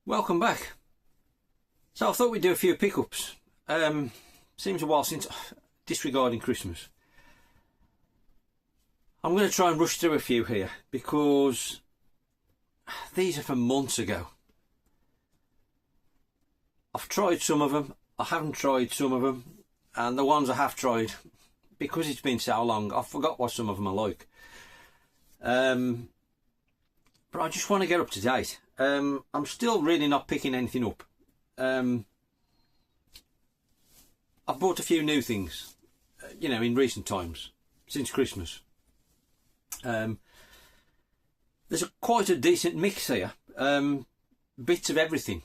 Welcome back. So I thought we'd do a few pickups. Seems a while since, disregarding Christmas. I'm going to try and rush through a few here because these are from months ago. I've tried some of them, I haven't tried some of them, and the ones I have tried, because it's been so long, I forgot what some of them are like. But I just want to get up to date. I'm still really not picking anything up. I've bought a few new things, you know, in recent times, since Christmas. There's quite a decent mix here, bits of everything.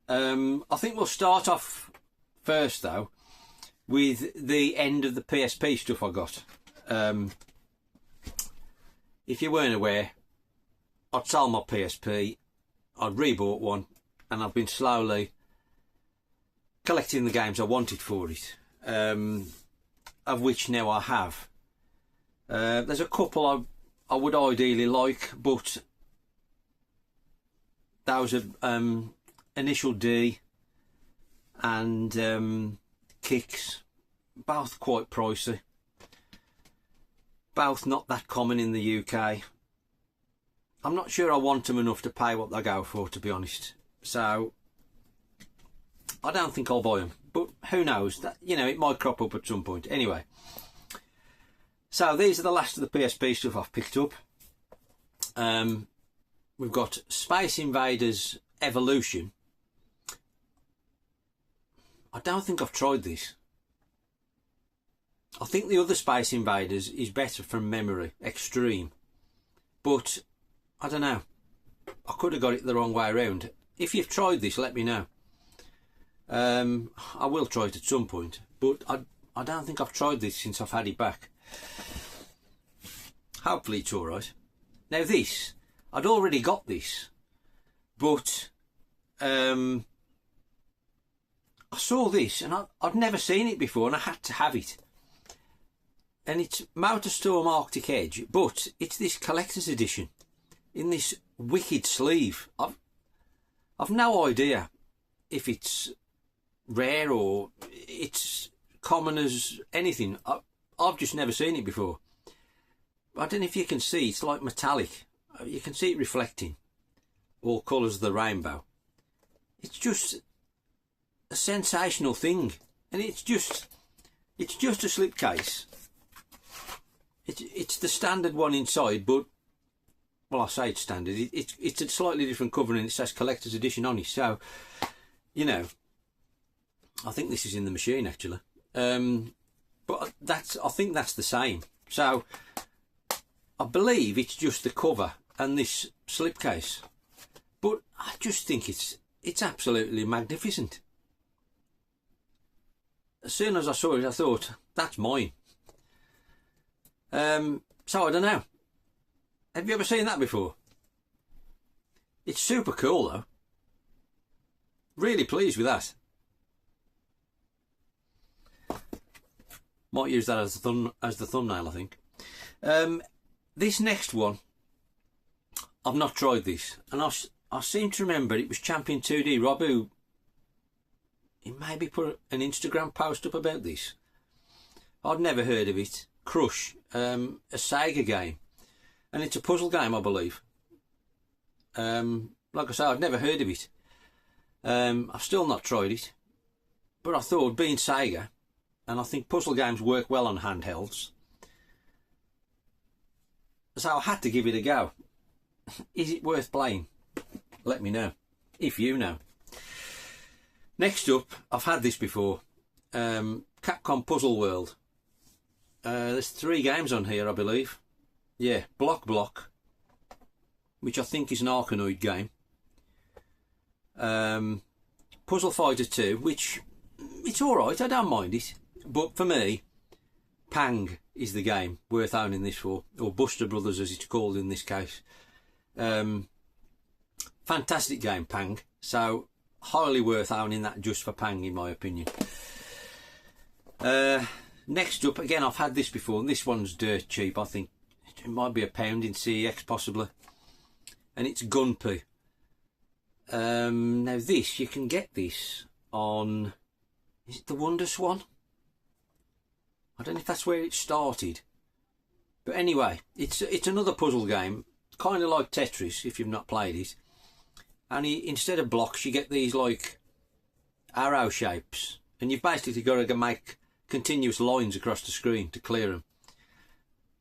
I think we'll start off first though with the end of the PSP stuff I got. If you weren't aware, I'd sold my PSP, I'd rebought one, and I've been slowly collecting the games I wanted for it, of which now I have. There's a couple I would ideally like, but those are Initial D and Kicks, both quite pricey, both not that common in the UK. I'm not sure I want them enough to pay what they go for, to be honest, so I don't think I'll buy them, but who knows, that, you know, it might crop up at some point. Anyway, so these are the last of the PSP stuff I've picked up. We've got Space Invaders Evolution. I don't think I've tried this. I think the other Space Invaders is better from memory, Extreme, but I don't know, I could have got it the wrong way around. If you've tried this, let me know. I will try it at some point, but I don't think I've tried this since I've had it back. Hopefully it's alright. Now this, I'd already got this, but I saw this and I'd never seen it before and I had to have it. And it's MotorStorm Arctic Edge, but it's this collector's edition in this wicked sleeve. I've no idea if it's rare or it's common as anything. I've just never seen it before. I don't know if you can see, it's like metallic. You can see it reflecting all colours of the rainbow. It's just a sensational thing, and it's just a slipcase. It's the standard one inside, but well, I say it's standard. It's a slightly different cover, and it says collector's edition on it. So, you know, I think this is in the machine actually, but I think that's the same. So I believe it's just the cover and this slipcase, but I just think it's absolutely magnificent. As soon as I saw it, I thought, that's mine. So I don't know. Have you ever seen that before? It's super cool though. Really pleased with that. Might use that as the thumbnail, I think. This next one, I've not tried this, and I seem to remember it was Champion 2D Rob who he maybe put an Instagram post up about this. I'd never heard of it. Crush, a Sega game, and it's a puzzle game, I believe. Like I say, I've never heard of it. I've still not tried it, but I thought, being Sega, and I think puzzle games work well on handhelds, so I had to give it a go. Is it worth playing? Let me know, if you know. Next up, I've had this before, Capcom Puzzle World. There's 3 games on here, I believe. Yeah, Block, which I think is an Arkanoid game. Puzzle Fighter 2, which it's alright, I don't mind it. But for me, Pang is the game worth owning this for, or Buster Brothers as it's called in this case. Fantastic game, Pang. So highly worth owning that just for Pang, in my opinion. Next up, again, I've had this before, and this one's dirt cheap. I think It might be £1 in CEX possibly. And it's Gunpoo. Now this, you can get this on, is it the Wonder Swan? I don't know if that's where it started. But anyway, it's another puzzle game, kind of like Tetris if you've not played it. And instead of blocks, you get these like arrow shapes, and you've basically got to make continuous lines across the screen to clear them.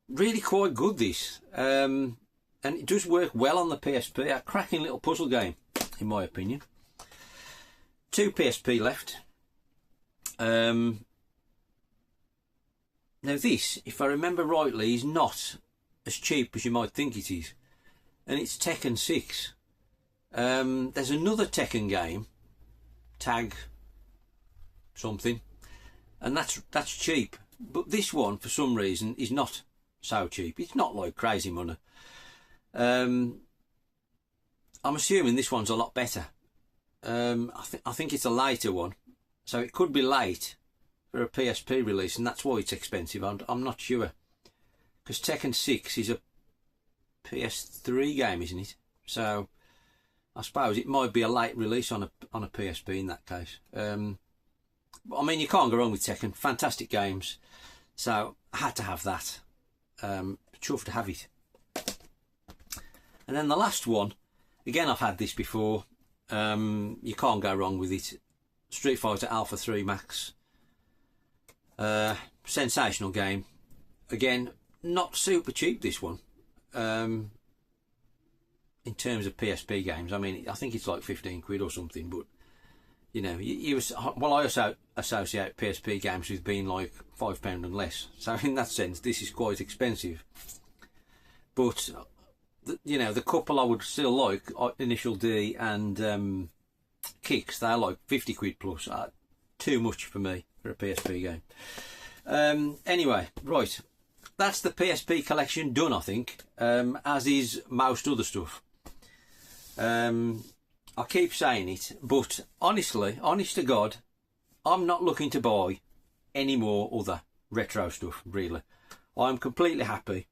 Really quite good this, and it does work well on the PSP. A cracking little puzzle game, in my opinion. 2 PSP left. Now this, if I remember rightly, is not as cheap as you might think it is, and it's Tekken 6. There's another Tekken game, Tag something, and that's cheap, but this one for some reason is not so cheap. It's not like crazy money. I'm assuming this one's a lot better. I think it's a later one, so it could be late for a PSP release, and that's why it's expensive. I'm not sure, because Tekken 6 is a PS3 game, isn't it? So I suppose it might be a late release on a PSP in that case. But I mean, you can't go wrong with Tekken. Fantastic games. So I had to have that. Chuffed to have it. And then the last one, again, I've had this before. You can't go wrong with it. Street Fighter Alpha 3 Max. Sensational game. Again, not super cheap, this one. In terms of PSP games, I mean, I think it's like 15 quid or something, but you know, well, I also associate PSP games with being like £5 and less, so in that sense this is quite expensive. But you know, the couple I would still like, Initial D and Kicks, they're like 50 quid plus. Too much for me for a PSP game. Anyway, right, that's the PSP collection done, I think, as is most other stuff. I keep saying it, but honestly, honest to God, I'm not looking to buy any more other retro stuff, really. I'm completely happy.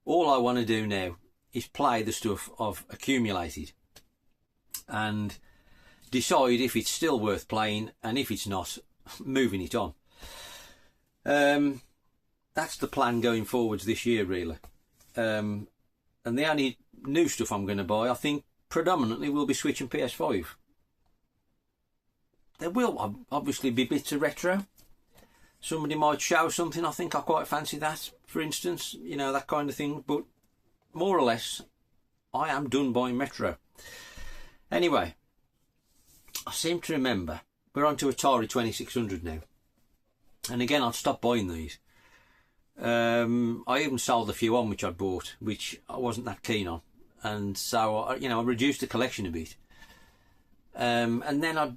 All I want to do now is play the stuff I've accumulated and decide if it's still worth playing, and if it's not, moving it on. That's the plan going forwards this year, really. And the only new stuff I'm going to buy, I think, predominantly will be Switch and PS5. There will obviously be bits of retro. Somebody might show something, I think I quite fancy that, for instance, you know, that kind of thing. But more or less, I am done buying retro. Anyway, I seem to remember we're on to Atari 2600 now. And again, I'd stopped buying these. I even sold a few on which I'd bought, which I wasn't that keen on. And so, you know, I reduced the collection a bit. And then I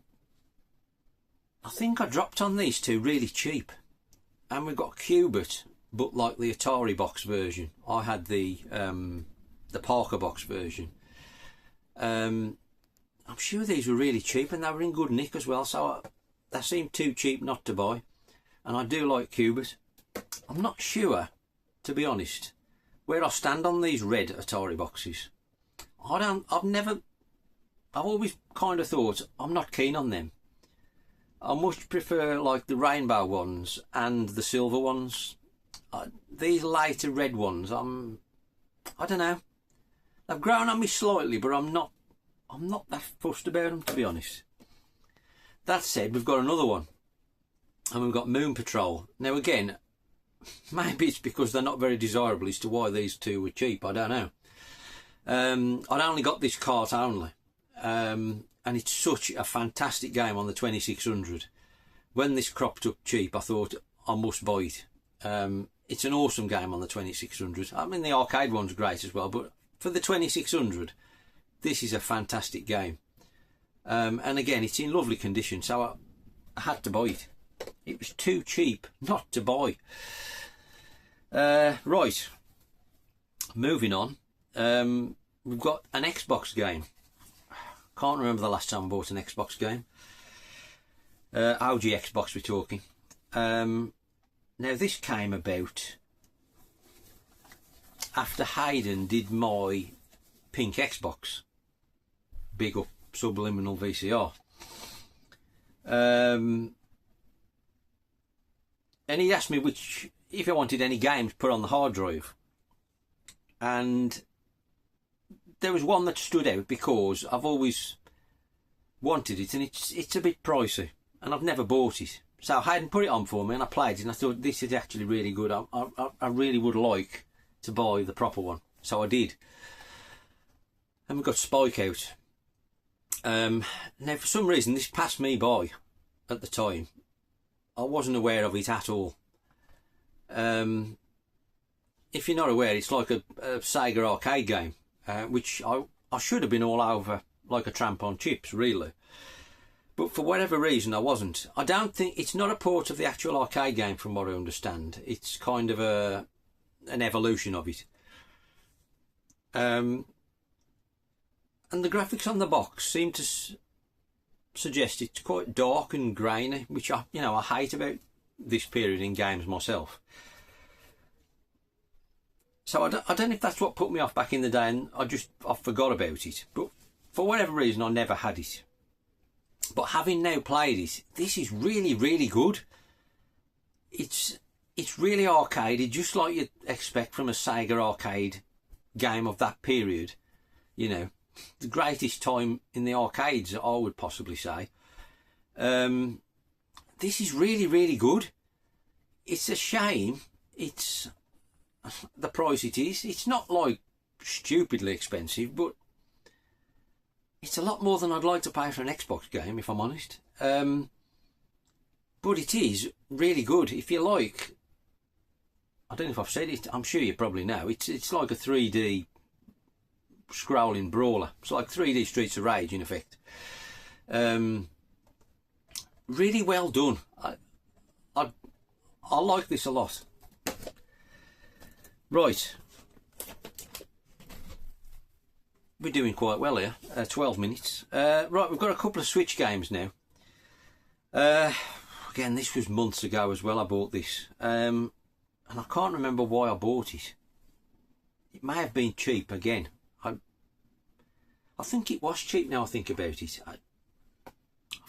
think I dropped on these two really cheap. And we got Cubit, but like the Atari box version. I had the Parker box version. I'm sure these were really cheap, and they were in good nick as well. So they seemed too cheap not to buy. And I do like Cubit. I'm not sure, to be honest, where I stand on these red Atari boxes. I've always kind of thought I'm not keen on them. I much prefer like the rainbow ones and the silver ones. These later red ones, I don't know. They've grown on me slightly, but I'm not that fussed about them, to be honest. That said, we've got another one, and we've got Moon Patrol. Now again, maybe it's because they're not very desirable as to why these two were cheap, I don't know. I'd only got this cart only, and it's such a fantastic game on the 2600. When this cropped up cheap, I thought I must buy it. It's an awesome game on the 2600. I mean, the arcade one's great as well, but for the 2600, this is a fantastic game. And again, it's in lovely condition, so I had to buy it. It was too cheap not to buy. Right, moving on. We've got an Xbox game. Can't remember the last time I bought an Xbox game. OG Xbox we're talking. Now this came about after Hayden did my pink Xbox. Big up Subliminal VCR. And he asked me if I wanted any games put on the hard drive. And there was one that stood out because I've always wanted it, and it's a bit pricey, and I've never bought it. So Hayden put it on for me, and I played it, and I thought, this is actually really good. I really would like to buy the proper one. So I did. And we got Spike out. Now, for some reason, this passed me by at the time. I wasn't aware of it at all. If you're not aware, it's like a Sega arcade game, which I should have been all over like a tramp on chips, really. But for whatever reason, I wasn't. I don't think it's not a port of the actual arcade game, from what I understand. It's kind of an evolution of it. And the graphics on the box seem to suggest it's quite dark and grainy, which I hate about this period in games myself. So I don't know if that's what put me off back in the day, and I forgot about it. But for whatever reason, I never had it. But having now played it, this is really, really good. It's really arcadey, just like you'd expect from a Sega arcade game of that period. You know, the greatest time in the arcades, I would possibly say. This is really, really good. It's a shame it's the price it is. It's not like stupidly expensive, but it's a lot more than I'd like to pay for an Xbox game, if I'm honest. But it is really good. If you like, I don't know if I've said it, I'm sure you probably know, it's like a 3D scrolling brawler. It's like 3D Streets of Rage, in effect. Really well done. I like this a lot. Right. We're doing quite well here. 12 minutes. Right, we've got a couple of Switch games now. Again, this was months ago as well, I bought this. And I can't remember why I bought it. It may have been cheap again. I think it was cheap now I think about it. I've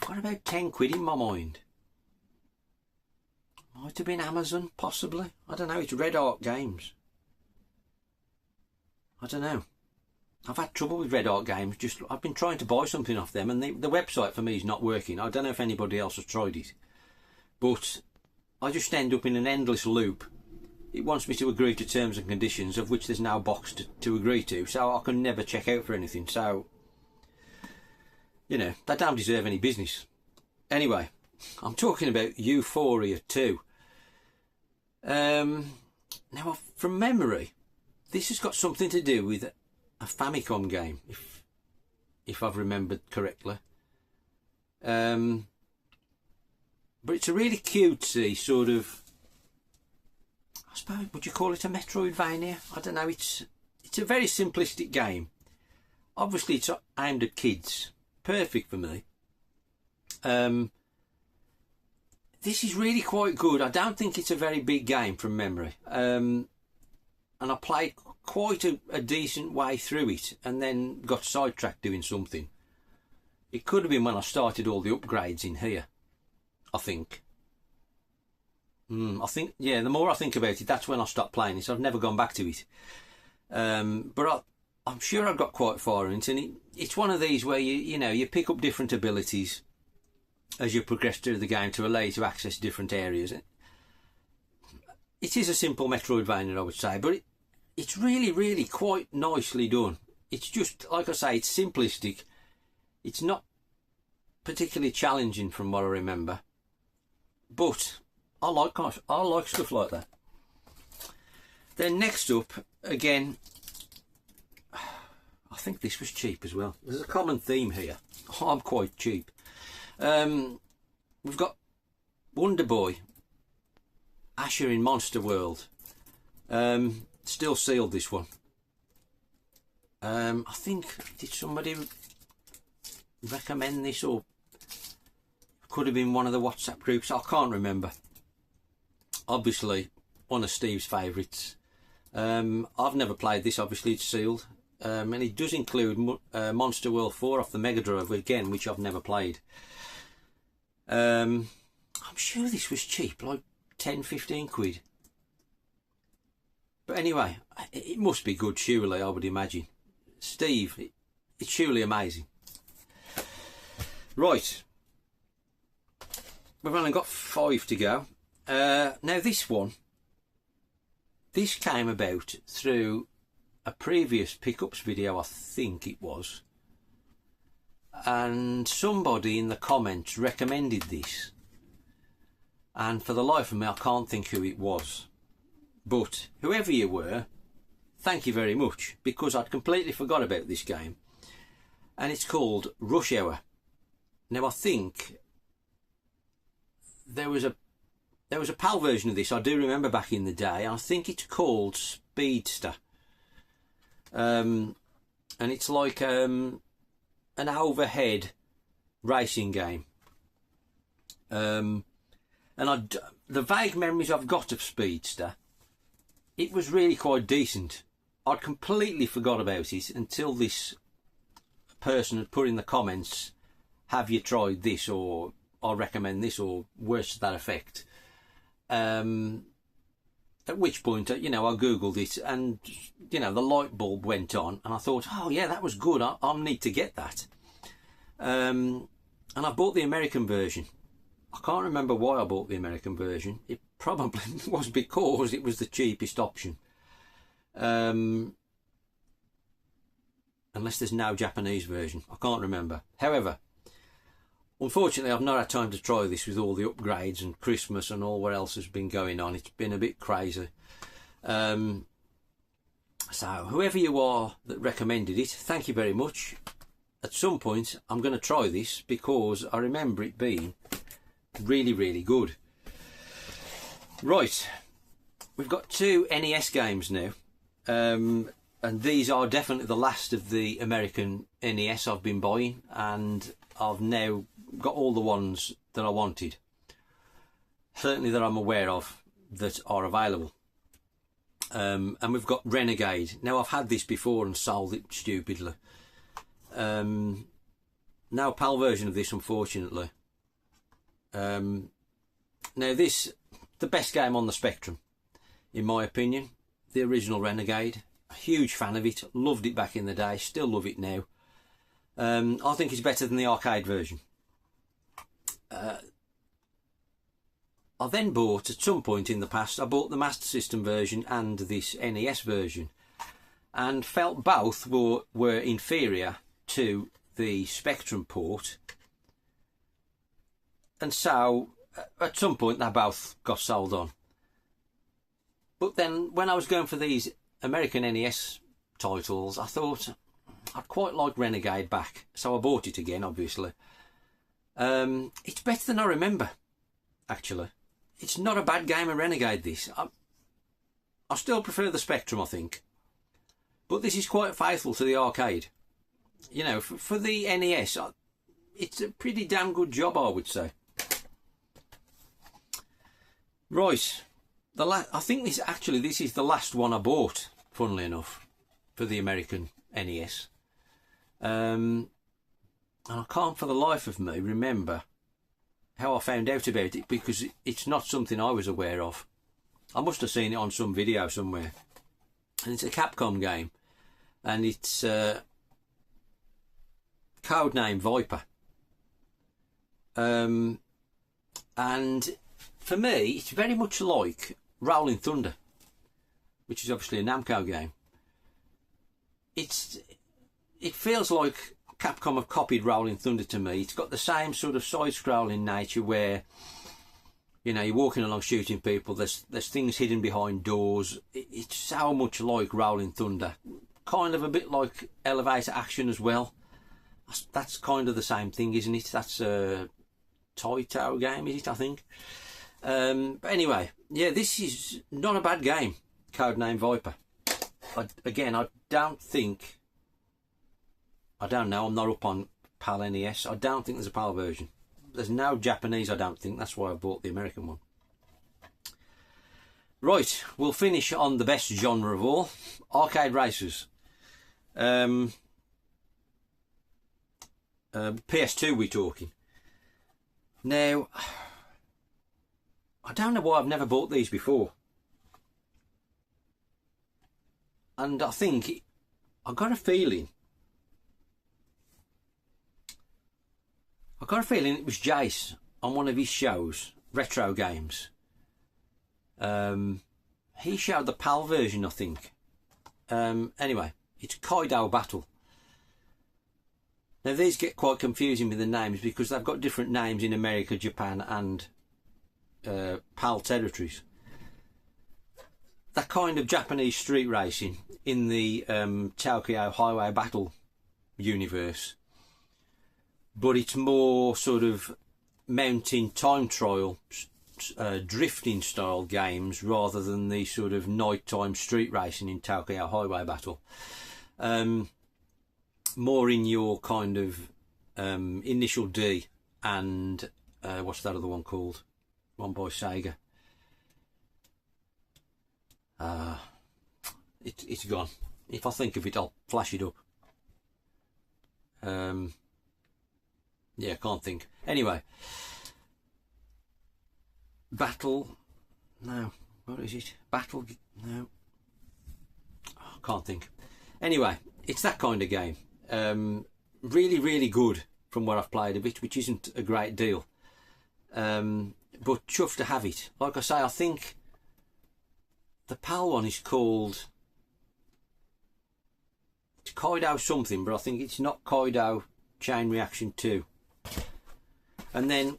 got about 10 quid in my mind. Might have been Amazon, possibly. I don't know, it's Red Arc Games. I don't know. I've had trouble with Red Arc Games. I've been trying to buy something off them, and the website for me is not working. I don't know if anybody else has tried it, but I just end up in an endless loop. It wants me to agree to terms and conditions, of which there's no box to agree to, so I can never check out for anything. So, you know, they don't deserve any business. Anyway, I'm talking about Euphoria 2. Now, from memory, this has got something to do with a Famicom game, if I've remembered correctly. But it's a really cutesy sort of, I suppose, would you call it a Metroidvania? I don't know, it's a very simplistic game. Obviously it's aimed at kids. Perfect for me. This is really quite good. I don't think it's a very big game from memory. And I played quite a decent way through it, and then got sidetracked doing something. It could have been when I started all the upgrades in here, I think. Yeah, the more I think about it, that's when I stopped playing it. So I've never gone back to it. But I'm sure I got quite far into it, and it's one of these where you pick up different abilities as you progress through the game to allow you to access different areas. It is a simple Metroidvania, I would say, but it's really, really quite nicely done. It's just, like I say, it's simplistic. It's not particularly challenging from what I remember. But I like stuff like that. Then next up, again, I think this was cheap as well. There's a common theme here. I'm quite cheap. We've got Wonder Boy, Asher in Monster World. Still sealed, this one. I think, did somebody recommend this, or could have been one of the WhatsApp groups? I can't remember. Obviously one of Steve's favourites. I've never played this, obviously it's sealed. And it does include Monster World 4 off the Mega Drive again, which I've never played. I'm sure this was cheap, like 10-15 quid. But anyway, it must be good, surely, I would imagine. Steve, it's surely amazing. Right, we've only got 5 to go. Now this came about through a previous pickups video, I think it was, and somebody in the comments recommended this, and for the life of me I can't think who it was, but whoever you were, thank you very much, because I'd completely forgot about this game, and it's called Rush Hour. Now I think there was a PAL version of this, I do remember back in the day. I think it's called Speedster. And it's like an overhead racing game. And the vague memories I've got of Speedster, it was really quite decent. I'd completely forgot about it until this person had put in the comments, have you tried this, or I recommend this, or words to that effect. At which point, you know, I googled it, and you know, the light bulb went on, and I thought, oh yeah, that was good, I'll need to get that. And I bought the American version. I can't remember why I bought the American version. It probably was because it was the cheapest option. Unless there's no Japanese version, I can't remember. However, unfortunately, I've not had time to try this with all the upgrades and Christmas and all what else has been going on. It's been a bit crazy. So whoever you are that recommended it, thank you very much. At some point, I'm going to try this because I remember it being really, really good. Right, we've got 2 NES games now. And these are definitely the last of the American NES I've been buying, and I've now got all the ones that I wanted, certainly that I'm aware of, that are available. And we've got Renegade. Now I've had this before and sold it stupidly. No PAL version of this, unfortunately. Now this, the best game on the Spectrum, in my opinion, the original Renegade. A huge fan of it, loved it back in the day, still love it now. I think it's better than the arcade version. I then bought, at some point in the past, I bought the Master System version and this NES version, and felt both were inferior to the Spectrum port, and so at some point they both got sold on. But then when I was going for these American NES titles, I thought I'd quite like Renegade back, so I bought it again, obviously. It's better than I remember, actually. It's not a bad game of Renegade, this. I still prefer the Spectrum, I think. But this is quite faithful to the arcade. You know, for the NES, it's a pretty damn good job, I would say. Right. I think this is the last one I bought, funnily enough, for the American NES. And I can't for the life of me remember how I found out about it, because it's not something I was aware of. I must have seen it on some video somewhere. And it's a Capcom game, and it's codename Viper. And for me, it's very much like Rolling Thunder, which is obviously a Namco game. It feels like Capcom have copied Rolling Thunder to me. It's got the same sort of side-scrolling nature where, you know, you're walking along shooting people, there's things hidden behind doors. It's so much like Rolling Thunder. Kind of a bit like elevator action as well. That's kind of the same thing, isn't it? That's a Taito game, is it, I think? But anyway, yeah, this is not a bad game, codename Viper. I don't know, I'm not up on PAL NES. I don't think there's a PAL version. There's no Japanese, I don't think. That's why I bought the American one. Right, we'll finish on the best genre of all, arcade racers. PS2 we're talking. Now, I don't know why I've never bought these before. And I think, I got a feeling it was Jace on one of his shows, Retro Games. He showed the PAL version, I think. Anyway, it's Kaido Battle. Now these get quite confusing with the names because they've got different names in America, Japan and PAL territories. That kind of Japanese street racing in the Tokyo Highway Battle universe, but it's more sort of mountain time trial, drifting style games rather than the sort of nighttime street racing in Tokyo Highway Battle. More in your kind of Initial D and what's that other one called? One by Sega. It's gone. If I think of it, I'll flash it up. Yeah, can't think. Anyway, Battle. No, what is it? Battle. No, oh, can't think. Anyway, it's that kind of game. Really, really good from what I've played a bit, which isn't a great deal. But chuffed to have it. Like I say, I think the PAL one is called, it's Kaido something, but I think it's not Kaido Chain Reaction 2. And then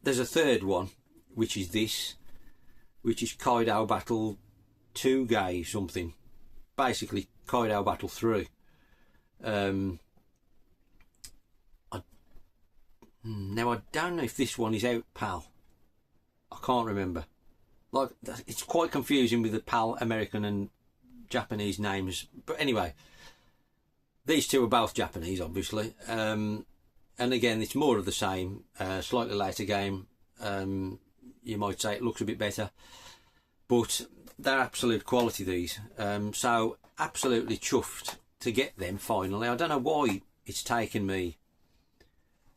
there's a third one, which is this, which is Kaido Battle 2 Gay something. Basically Kaido Battle 3. Now I don't know if this one is out PAL. I can't remember. Like, it's quite confusing with the PAL American and Japanese names. But anyway, these two are both Japanese, obviously. And again, it's more of the same. Slightly later game. You might say it looks a bit better, but they're absolute quality, these. So absolutely chuffed to get them finally. I don't know why it's taken me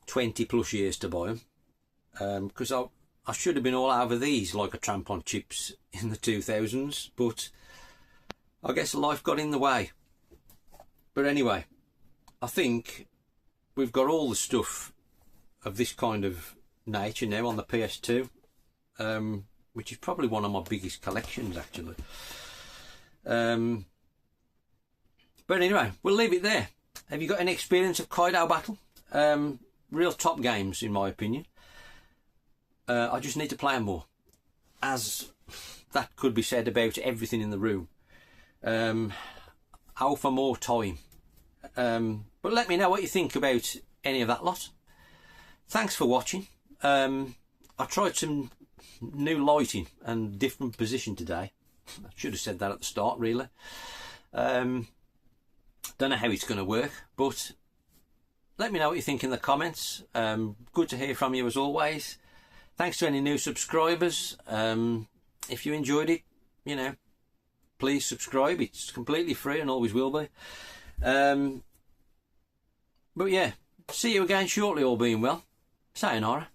20 plus years to buy them, because I should have been all over these like a tramp on chips in the 2000s, but I guess life got in the way. But anyway, I think we've got all the stuff of this kind of nature now on the PS2, which is probably one of my biggest collections actually. But anyway, we'll leave it there. Have you got any experience of Kaido Battle? Real top games in my opinion. I just need to play them more, as that could be said about everything in the room. How for more time. But let me know what you think about any of that lot. Thanks for watching. I tried some new lighting and different position today. I should have said that at the start, really. Don't know how it's going to work, but let me know what you think in the comments. Good to hear from you as always. Thanks to any new subscribers. If you enjoyed it, you know, please subscribe. It's completely free and always will be. But yeah, see you again shortly, all being well. Sayonara.